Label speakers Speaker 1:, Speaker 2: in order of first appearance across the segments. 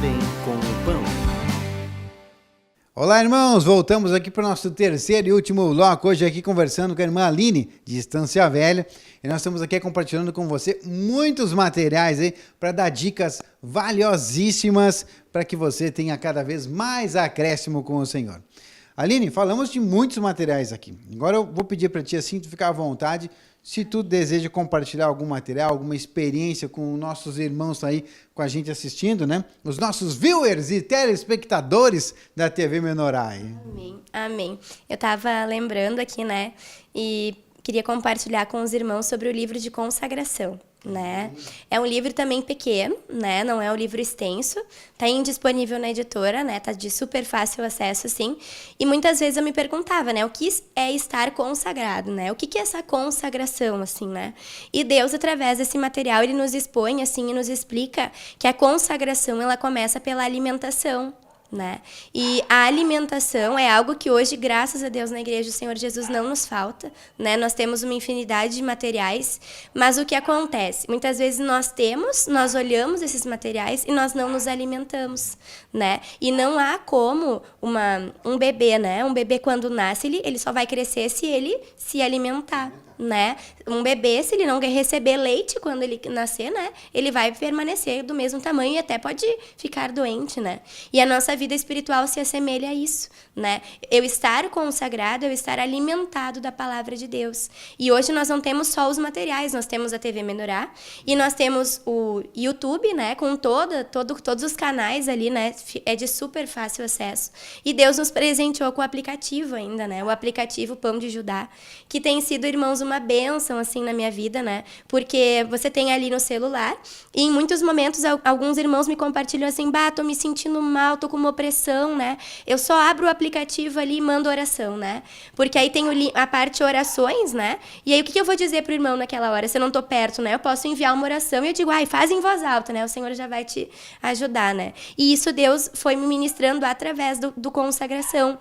Speaker 1: Vem com o Pão.
Speaker 2: Olá, irmãos! Voltamos aqui para o nosso terceiro e último bloco. Hoje aqui conversando com a irmã Aline, de Estância Velha. E nós estamos aqui compartilhando com você muitos materiais aí para dar dicas valiosíssimas para que você tenha cada vez mais acréscimo com o Senhor. Aline, falamos de muitos materiais aqui. Agora eu vou pedir para ti assim, tu ficar à vontade. Se tu deseja compartilhar algum material, alguma experiência com nossos irmãos aí com a gente assistindo, né? Os nossos viewers e telespectadores da TV Menorai.
Speaker 3: Amém. Eu estava lembrando aqui, né? E queria compartilhar com os irmãos sobre o livro de consagração, né? É um livro também pequeno, né? Não é um livro extenso. Tá indisponível na editora, né? Tá de super fácil acesso, assim. E muitas vezes eu me perguntava, né? O que é estar consagrado, né? O que é essa consagração, assim, né? E Deus, através desse material, ele nos expõe, assim, e nos explica que a consagração, ela começa pela alimentação, né? E a alimentação é algo que hoje, graças a Deus, na Igreja do Senhor Jesus não nos falta, né? Nós temos uma infinidade de materiais, mas o que acontece? Muitas vezes nós olhamos esses materiais e nós não nos alimentamos, né? E não há como um bebê, né? Um bebê quando nasce, ele só vai crescer se ele se alimentar, né? Um bebê, se ele não receber leite quando ele nascer, né? Ele vai permanecer do mesmo tamanho e até pode ficar doente, né? E a nossa vida espiritual se assemelha a isso, né? Eu estar consagrado, eu estar alimentado da palavra de Deus. E hoje nós não temos só os materiais, nós temos a TV Menorá e nós temos o YouTube, né? Com todos os canais ali, né? É de super fácil acesso. E Deus nos presenteou com o aplicativo ainda, né? O aplicativo Pão de Judá, que tem sido, irmãos, uma bênção, assim, na minha vida, né? Porque você tem ali no celular e em muitos momentos alguns irmãos me compartilham assim, tô me sentindo mal, tô com uma opressão, né? Eu só abro o aplicativo ali e mando oração, né? Porque aí tem a parte orações, né? E aí o que eu vou dizer pro irmão naquela hora? Se eu não tô perto, né? Eu posso enviar uma oração e eu digo, faz em voz alta, né? O Senhor já vai te ajudar, né? E isso Deus foi me ministrando através do consagração.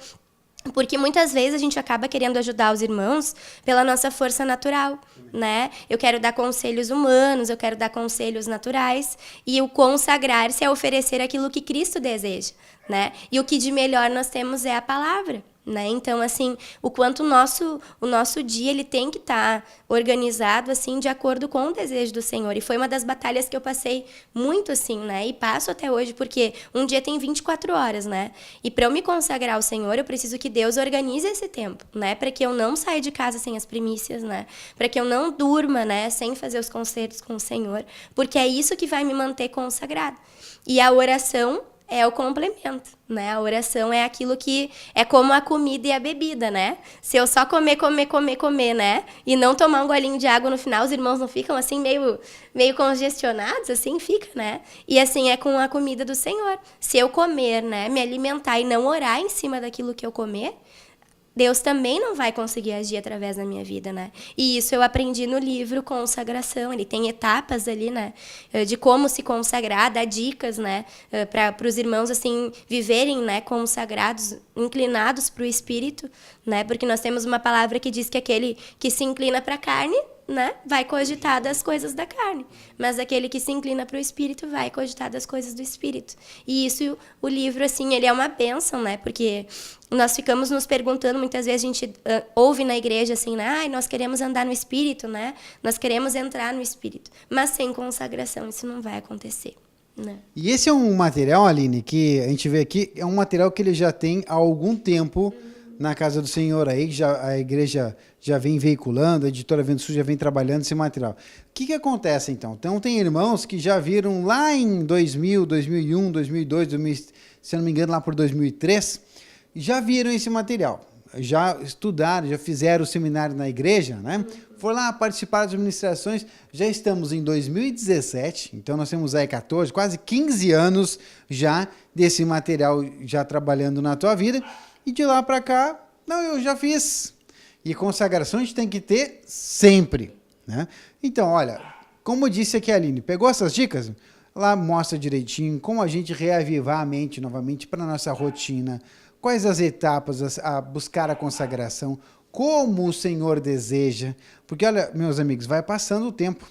Speaker 3: Porque muitas vezes a gente acaba querendo ajudar os irmãos pela nossa força natural, né? Eu quero dar conselhos humanos, eu quero dar conselhos naturais. E o consagrar-se é oferecer aquilo que Cristo deseja, né? E o que de melhor nós temos é a palavra, né? Então, assim, o quanto o nosso dia ele tem que estar organizado assim de acordo com o desejo do Senhor. E foi uma das batalhas que eu passei muito assim, né? E passo até hoje, porque um dia tem 24 horas, né? E para eu me consagrar ao Senhor, eu preciso que Deus organize esse tempo, né? Para que eu não saia de casa sem as primícias, né? Para que eu não durma, né, sem fazer os concertos com o Senhor, porque é isso que vai me manter consagrado. E a oração é o complemento, né? A oração é aquilo que é como a comida e a bebida, né? Se eu só comer, né? E não tomar um golinho de água no final, os irmãos não ficam assim meio congestionados, assim fica, né? E assim é com a comida do Senhor. Se eu comer, né, me alimentar e não orar em cima daquilo que eu comer, Deus também não vai conseguir agir através da minha vida, né? E isso eu aprendi no livro Consagração. Ele tem etapas ali, né? De como se consagrar, dá dicas, né? Para os irmãos, assim, viverem, né? Consagrados, inclinados para o Espírito, né? Porque nós temos uma palavra que diz que aquele que se inclina para a carne, né, vai cogitar das coisas da carne, mas aquele que se inclina para o Espírito vai cogitar das coisas do Espírito. E isso, o livro, assim, ele é uma bênção, né, porque nós ficamos nos perguntando, muitas vezes a gente ouve na igreja assim, né, nós queremos andar no Espírito, né, nós queremos entrar no Espírito, mas sem consagração isso não vai acontecer. Né?
Speaker 2: E esse é um material, Aline, que a gente vê aqui, é um material que ele já tem há algum tempo na casa do Senhor aí, que a igreja já vem veiculando, a editora Vento Sul já vem trabalhando esse material. O que acontece então? Então tem irmãos que já viram lá em 2000, 2001, 2002, 2000, se eu não me engano lá por 2003, já viram esse material, já estudaram, já fizeram o seminário na igreja, né? Foram lá participar das administrações, já estamos em 2017, então nós temos aí 14, quase 15 anos já desse material já trabalhando na tua vida. E de lá para cá, eu já fiz. E consagração a gente tem que ter sempre, né? Então, olha, como disse aqui a Aline, pegou essas dicas? Lá mostra direitinho como a gente reavivar a mente novamente para a nossa rotina, quais as etapas a buscar a consagração, como o Senhor deseja. Porque, olha, meus amigos, vai passando o tempo.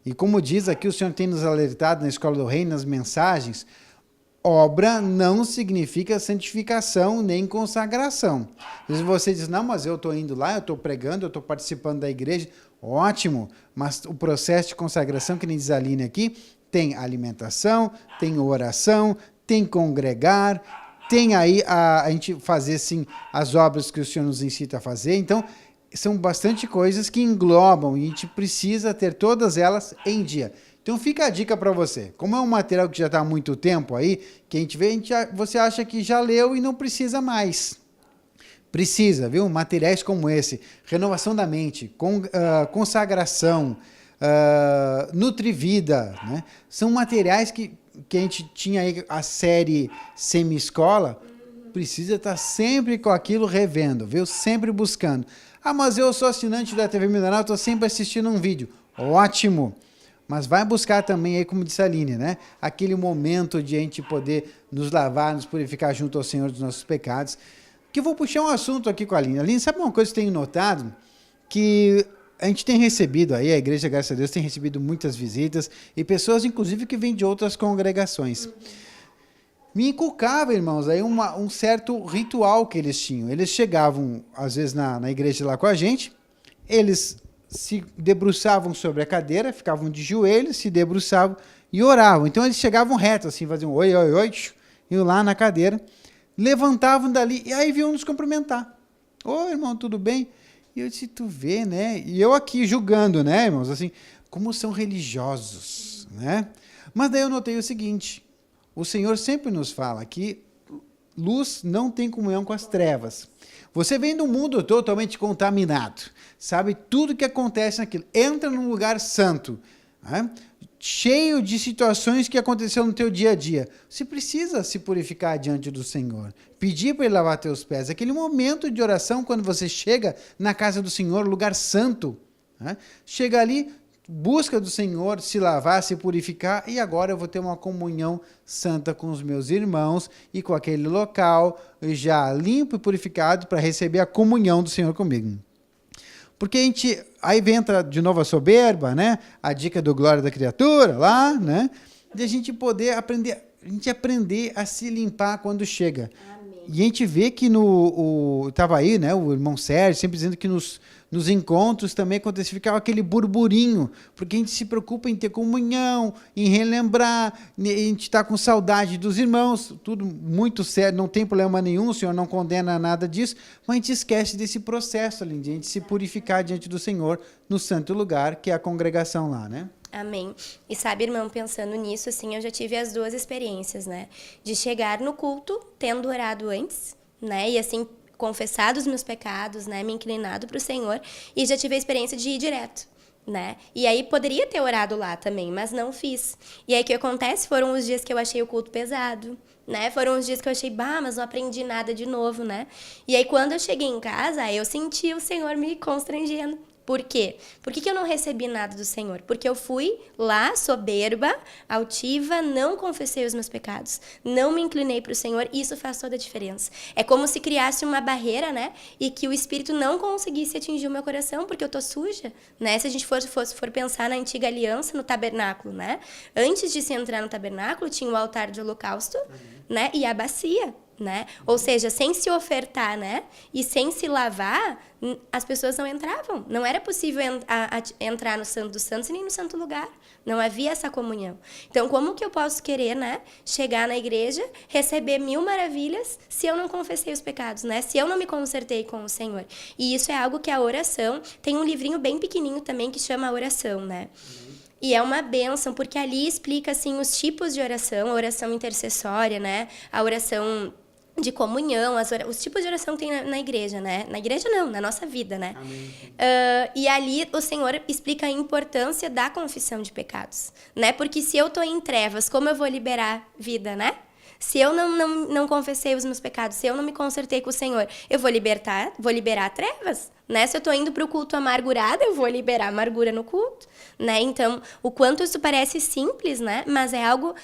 Speaker 2: E como diz aqui, o Senhor tem nos alertado na Escola do Reino, nas mensagens, obra não significa santificação nem consagração. Às vezes você diz, não, mas eu estou indo lá, eu estou pregando, eu estou participando da igreja. Ótimo, mas o processo de consagração, que nem diz a Aline aqui, tem alimentação, tem oração, tem congregar, tem aí a gente fazer, sim, as obras que o Senhor nos incita a fazer. Então, são bastante coisas que englobam e a gente precisa ter todas elas em dia. Então fica a dica para você. Como é um material que já está há muito tempo aí, que a gente vê, você acha que já leu e não precisa mais. Precisa, viu? Materiais como esse, renovação da mente, consagração, Nutrivida, né? São materiais que a gente tinha aí a série Semi-Escola, precisa estar sempre com aquilo revendo, viu? Sempre buscando. Ah, mas eu sou assinante da TV Milionário, estou sempre assistindo um vídeo. Ótimo! Mas vai buscar também, aí, como disse a Aline, né? Aquele momento de a gente poder nos lavar, nos purificar junto ao Senhor dos nossos pecados. Que eu vou puxar um assunto aqui com a Aline. Aline, sabe uma coisa que eu tenho notado? Que a gente tem recebido aí, a igreja, graças a Deus, tem recebido muitas visitas e pessoas, inclusive, que vêm de outras congregações. Me inculcava, irmãos, aí um certo ritual que eles tinham. Eles chegavam, às vezes, na igreja lá com a gente, eles se debruçavam sobre a cadeira, ficavam de joelhos, se debruçavam e oravam. Então, eles chegavam retos, assim, faziam oi, oi, oi, iam lá na cadeira, levantavam dali e aí vinham nos cumprimentar. Oi, irmão, tudo bem? E eu disse, tu vê, né? E eu aqui julgando, né, irmãos? Assim, como são religiosos, né? Mas daí eu notei o seguinte, o Senhor sempre nos fala que luz não tem comunhão com as trevas. Você vem de um mundo totalmente contaminado, sabe tudo que acontece naquilo. Entra num lugar santo, né? Cheio de situações que aconteceram no teu dia a dia. Você precisa se purificar diante do Senhor. Pedir para Ele lavar teus pés. Aquele momento de oração, quando você chega na casa do Senhor, lugar santo, né? Chega ali, busca do Senhor, se lavar, se purificar, e agora eu vou ter uma comunhão santa com os meus irmãos e com aquele local já limpo e purificado para receber a comunhão do Senhor comigo. Porque a gente, aí entra de novo a soberba, né? A dica do Glória da Criatura lá, né? De a gente poder aprender a se limpar quando chega. Amém. E a gente vê que estava aí, né? O irmão Sérgio sempre dizendo que nos encontros também acontecia, ficava aquele burburinho, porque a gente se preocupa em ter comunhão, em relembrar, a gente está com saudade dos irmãos, tudo muito sério, não tem problema nenhum, o Senhor não condena nada disso, mas a gente esquece desse processo ali, de a gente se purificar diante do Senhor no santo lugar, que é a congregação lá, né?
Speaker 3: Amém. E sabe, irmão, pensando nisso, assim, eu já tive as duas experiências, né? De chegar no culto, tendo orado antes, né? E assim, confessado os meus pecados, né, me inclinado para o Senhor, e já tive a experiência de ir direto, né, e aí poderia ter orado lá também, mas não fiz, e aí o que acontece, foram os dias que eu achei o culto pesado, né, foram os dias que eu achei, mas não aprendi nada de novo, né, e aí quando eu cheguei em casa, aí eu senti o Senhor me constrangendo. Por quê? Por que eu não recebi nada do Senhor? Porque eu fui lá, soberba, altiva, não confessei os meus pecados, não me inclinei para o Senhor, e isso faz toda a diferença. É como se criasse uma barreira, né? E que o Espírito não conseguisse atingir o meu coração, porque eu tô suja, né? Se a gente for pensar na antiga aliança, no tabernáculo, né? Antes de se entrar no tabernáculo, tinha o altar de holocausto, né? E a bacia. Né? Ou seja, sem se ofertar, né? E sem se lavar, as pessoas não entravam. Não era possível entrar no Santo dos Santos e nem no Santo Lugar. Não havia essa comunhão. Então, como que eu posso querer, né? Chegar na igreja, receber 1000 maravilhas se eu não confessei os pecados, né? Se eu não me consertei com o Senhor. E isso é algo que a oração... Tem um livrinho bem pequenininho também que chama a oração, né? E é uma bênção, porque ali explica, assim, os tipos de oração, a oração intercessória, né? A oração de comunhão, os tipos de oração que tem na igreja, né? Na igreja não, na nossa vida, né? E ali o Senhor explica a importância da confissão de pecados, né? Porque se eu estou em trevas, como eu vou liberar vida, né? Se eu não confessei os meus pecados, se eu não me consertei com o Senhor, eu vou liberar trevas, né? Se eu estou indo para o culto amargurado, eu vou liberar amargura no culto, né? Então, o quanto isso parece simples, né? Mas é algo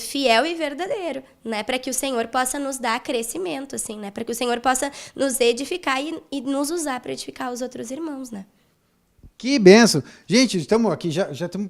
Speaker 3: fiel e verdadeiro, né? Para que o Senhor possa nos dar crescimento, assim, né? Para que o Senhor possa nos edificar e nos usar para edificar os outros irmãos, né?
Speaker 2: Que benção. Gente, estamos aqui,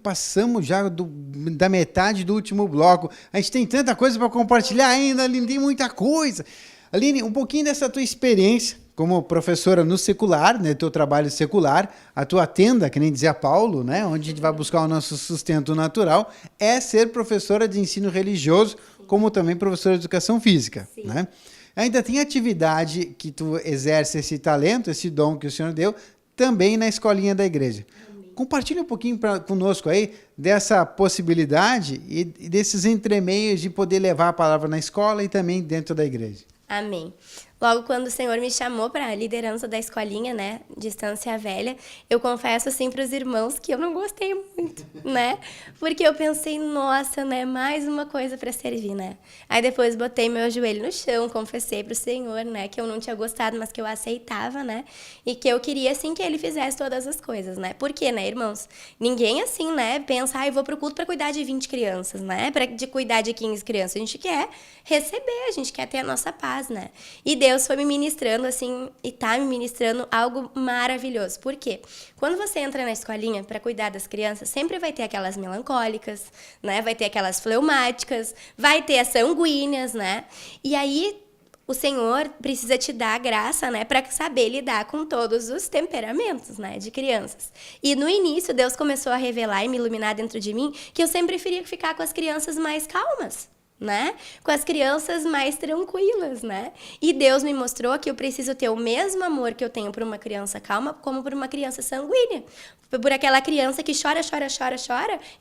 Speaker 2: passamos já da metade do último bloco. A gente tem tanta coisa para compartilhar ainda, Aline, tem muita coisa. Aline, um pouquinho dessa tua experiência como professora no secular, né, teu trabalho secular, a tua tenda, que nem dizia Paulo, né, onde a gente vai buscar o nosso sustento natural, é ser professora de ensino religioso, como também professora de educação física, né? Ainda tem atividade que tu exerce esse talento, esse dom que o Senhor deu, também na escolinha da igreja. Amém. Compartilha um pouquinho conosco aí dessa possibilidade e desses entremeios de poder levar a palavra na escola e também dentro da igreja.
Speaker 3: Amém. Logo quando o Senhor me chamou para a liderança da escolinha, né, de Estância Velha, eu confesso assim para os irmãos que eu não gostei muito, né? Porque eu pensei, nossa, né, mais uma coisa para servir, né? Aí depois botei meu joelho no chão, confessei para o Senhor, né, que eu não tinha gostado, mas que eu aceitava, né? E que eu queria assim que ele fizesse todas as coisas, né? Por quê, né, irmãos? Ninguém assim, né, pensa, eu vou pro culto para cuidar de 20 crianças, né? De cuidar de 15 crianças. A gente quer receber, a gente quer ter a nossa paz, né? E Deus foi me ministrando, assim, e tá me ministrando algo maravilhoso. Por quê? Quando você entra na escolinha para cuidar das crianças, sempre vai ter aquelas melancólicas, né? Vai ter aquelas fleumáticas, vai ter as sanguíneas, né? E aí, o Senhor precisa te dar a graça, né? Para saber lidar com todos os temperamentos, né? De crianças. E no início, Deus começou a revelar e me iluminar dentro de mim que eu sempre preferia ficar com as crianças mais calmas, né? Com as crianças mais tranquilas, né? E Deus me mostrou que eu preciso ter o mesmo amor que eu tenho por uma criança calma como por uma criança sanguínea. Por aquela criança que chora,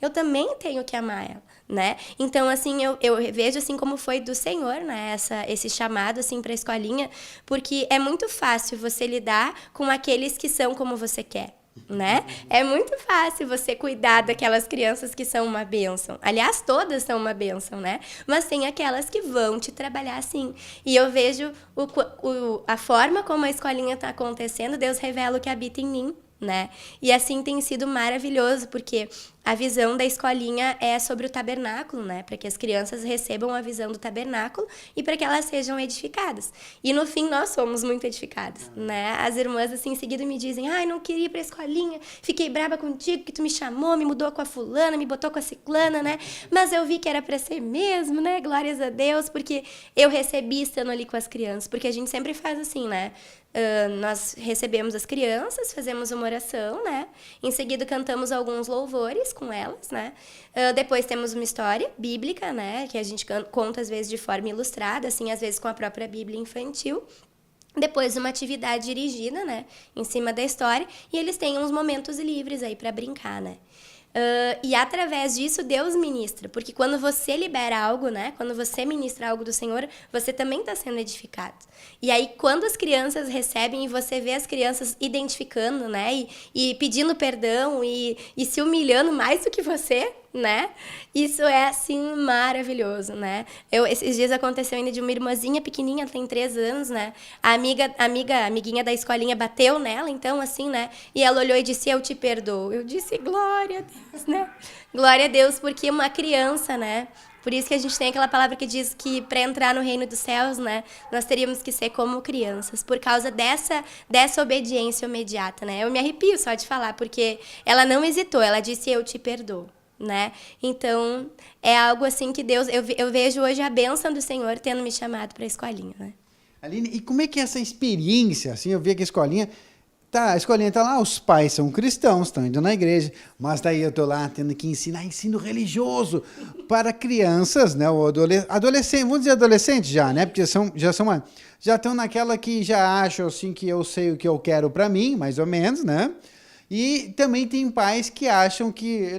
Speaker 3: eu também tenho que amar ela, né? Então, assim, eu vejo assim como foi do Senhor, né? Esse chamado, assim, para a escolinha, porque é muito fácil você lidar com aqueles que são como você quer, né? É muito fácil você cuidar daquelas crianças que são uma bênção. Aliás, todas são uma bênção, né? Mas tem aquelas que vão te trabalhar assim. E eu vejo a forma como a escolinha está acontecendo, Deus revela o que habita em mim, né? E assim tem sido maravilhoso, porque a visão da escolinha é sobre o tabernáculo, né? Para que as crianças recebam a visão do tabernáculo e para que elas sejam edificadas. E no fim nós somos muito edificados, né? As irmãs assim em seguida me dizem: "Ai, não queria ir para a escolinha, fiquei braba contigo que tu me chamou, me mudou com a fulana, me botou com a ciclana, né? Mas eu vi que era para ser mesmo, né? Glórias a Deus, porque eu recebi estando ali com as crianças, porque a gente sempre faz assim, né? Nós recebemos as crianças, fazemos uma oração, né? Em seguida cantamos alguns louvores com elas, né? Depois temos uma história bíblica, né? Que a gente conta às vezes de forma ilustrada, assim, às vezes com a própria Bíblia infantil. Depois uma atividade dirigida, né? Em cima da história. E eles têm uns momentos livres aí para brincar, né? E através disso Deus ministra, porque quando você libera algo, né? Quando você ministra algo do Senhor, você também está sendo edificado. E aí quando as crianças recebem e você vê as crianças identificando, né? E pedindo perdão e se humilhando mais do que você, né? Isso é, assim, maravilhoso, né? Esses dias aconteceu ainda de uma irmãzinha pequenininha, tem 3 anos, né? A amiguinha da escolinha bateu nela, então, assim, né? E ela olhou e disse: "Eu te perdoo". Eu disse: "Glória a Deus", né? Glória a Deus, porque uma criança, né? Por isso que a gente tem aquela palavra que diz que para entrar no reino dos céus, né, nós teríamos que ser como crianças, por causa dessa obediência imediata, né? Eu me arrepio só de falar, porque ela não hesitou, ela disse: "Eu te perdoo", né? Então, é algo assim que Deus... Eu vejo hoje a bênção do Senhor tendo me chamado para a escolinha, né?
Speaker 2: Aline, e como é que é essa experiência? Assim, eu vi que a escolinha tá lá, os pais são cristãos, estão indo na igreja, mas daí eu tô lá tendo que ensinar ensino religioso para crianças, né? O adolescente, vamos dizer adolescente já, né? Porque já estão naquela que já acham assim que eu sei o que eu quero para mim, mais ou menos, né? E também tem pais que acham que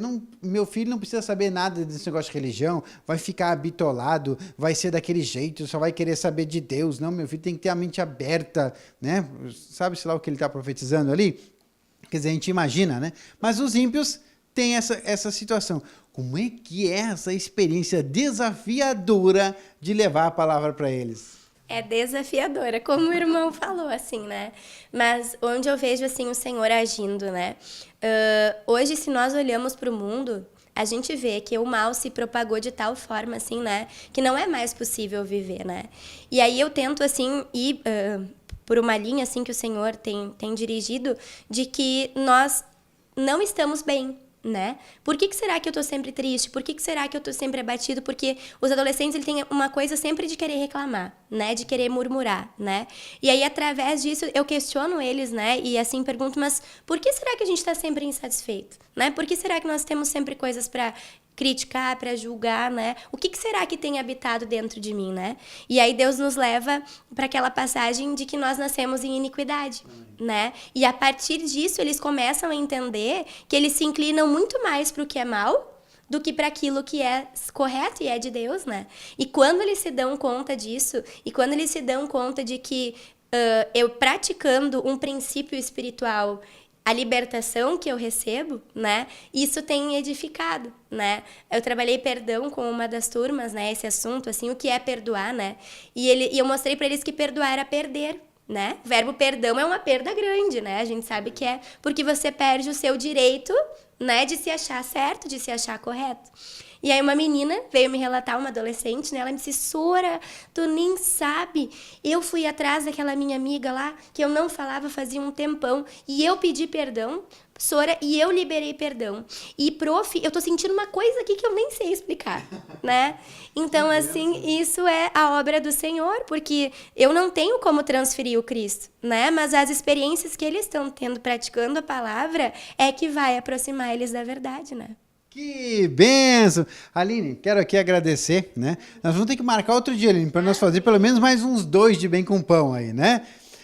Speaker 2: meu filho não precisa saber nada desse negócio de religião, vai ficar bitolado, vai ser daquele jeito, só vai querer saber de Deus. Não, meu filho tem que ter a mente aberta, né? Sabe-se lá o que ele está profetizando ali? Quer dizer, a gente imagina, né? Mas os ímpios têm essa situação. Como é que é essa experiência desafiadora de levar a palavra para eles?
Speaker 3: É desafiadora, como o irmão falou, assim, né? Mas onde eu vejo, assim, o Senhor agindo, né? Hoje, se nós olhamos para o mundo, a gente vê que o mal se propagou de tal forma, assim, né? Que não é mais possível viver, né? E aí eu tento, assim, ir por uma linha, assim, que o Senhor tem dirigido, de que nós não estamos bem, né? Por que será que eu tô sempre triste? Por que será que eu tô sempre abatido? Porque os adolescentes, eles têm uma coisa sempre de querer reclamar, né? De querer murmurar, né? E aí, através disso, eu questiono eles, né? E assim, pergunto, mas por que será que a gente tá sempre insatisfeito, né? Por que será que nós temos sempre coisas para criticar, para julgar, né? O que será que tem habitado dentro de mim, né? E aí Deus nos leva para aquela passagem de que nós nascemos em iniquidade, né? E a partir disso eles começam a entender que eles se inclinam muito mais para o que é mal do que para aquilo que é correto e é de Deus, né? E quando eles se dão conta disso, e quando eles se dão conta de que eu praticando um princípio espiritual, a libertação que eu recebo, né? Isso tem edificado, né? Eu trabalhei perdão com uma das turmas, né? Esse assunto, assim, o que é perdoar, né? E eu mostrei para eles que perdoar era perder, né? O verbo perdão é uma perda grande, né? A gente sabe que é porque você perde o seu direito, né? De se achar certo, de se achar correto. E aí uma menina veio me relatar, uma adolescente, né? Ela me disse, Sora, tu nem sabe, eu fui atrás daquela minha amiga lá, que eu não falava fazia um tempão, e eu pedi perdão, Sora, e eu liberei perdão. E, prof, eu tô sentindo uma coisa aqui que eu nem sei explicar, né? Então, assim, isso é a obra do Senhor, porque eu não tenho como transferir o Cristo, né? Mas as experiências que eles estão tendo praticando a palavra é que vai aproximar eles da verdade, né?
Speaker 2: Que benção! Aline, quero aqui agradecer, né? Nós vamos ter que marcar outro dia, Aline, para nós fazer pelo menos mais uns 2 de Bem com Pão aí, né?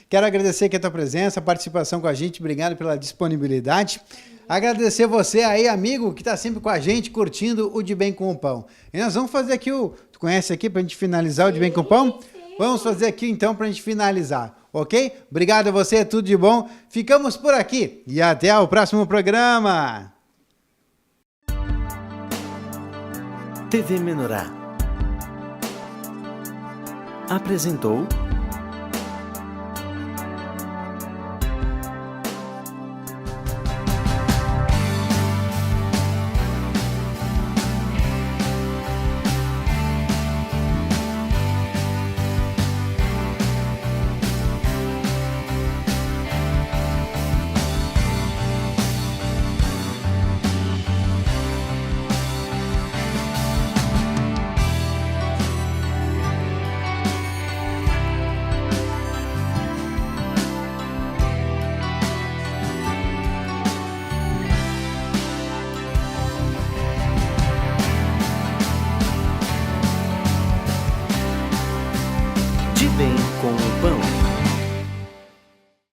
Speaker 2: Quero agradecer aqui a tua presença, a participação com a gente, obrigado pela disponibilidade. Agradecer você aí, amigo, que está sempre com a gente, curtindo o De Bem com o Pão. E nós vamos fazer aqui Tu conhece aqui para a gente finalizar o De Bem com o Pão? Vamos fazer aqui então para a gente finalizar, ok? Obrigado a você, tudo de bom. Ficamos por aqui e até o próximo programa.
Speaker 1: TV Menorá apresentou